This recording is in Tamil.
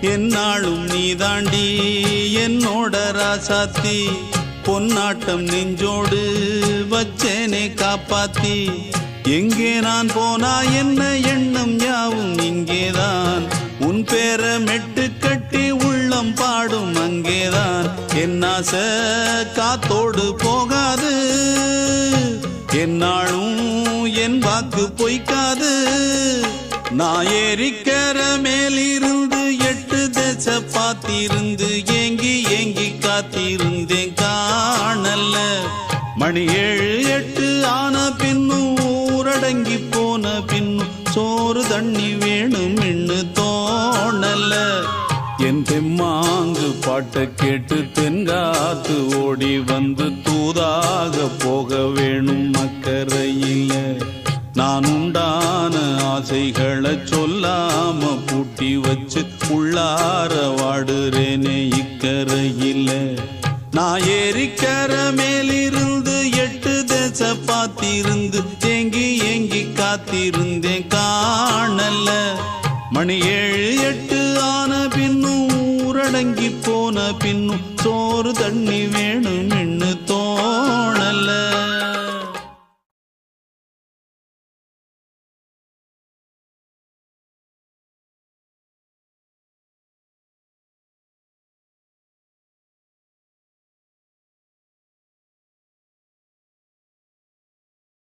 என்னாலும் நீதாண்டி என்னோட ராசாத்தி பொன்னாட்டம் நெஞ்சோடு வச்சேனே காப்பாத்தி எங்கே நான் போனா என்ன எண்ணம் யாவும் இங்கேதான் உன் பேர மெட்டு கட்டி உள்ளம் பாடும் அங்கேதான் என் ஆசை காத்தோடு போகாது என்னாலும் என் வாக்கு பொய்க்காது நான் ஏறிக்கர மேலிருந்து 8 தேச பார்த்திருந்து ஏங்கி ஏங்கி காத்திருந்தேன் காணல்ல மணி 7 8 ஆன பின்னும் ஊரடங்கி போன பின்னும் சோறு தண்ணி வேணும் இன்னு தோணல என் தெம்மாங்கு பாட்டை கேட்டு தென்காத்து ஓடி வந்து தூதாக போக வேணும் அக்கறையில நான் உண்டான ஆசைகளை சொல்லாம பூட்டி வச்சு உள்ளார வாடுறேனே இக்கரையில நான் ஏறிக்கர மேலிருந்து 8 தேச பார்த்திருந்து ஏங்கி ஏங்கி காத்திருந்தேன் காணல மணி 7 8 ஆன பின்னும் ஊரடங்கி போன பின்னும் சோறு தண்ணி வேணும் இன்னு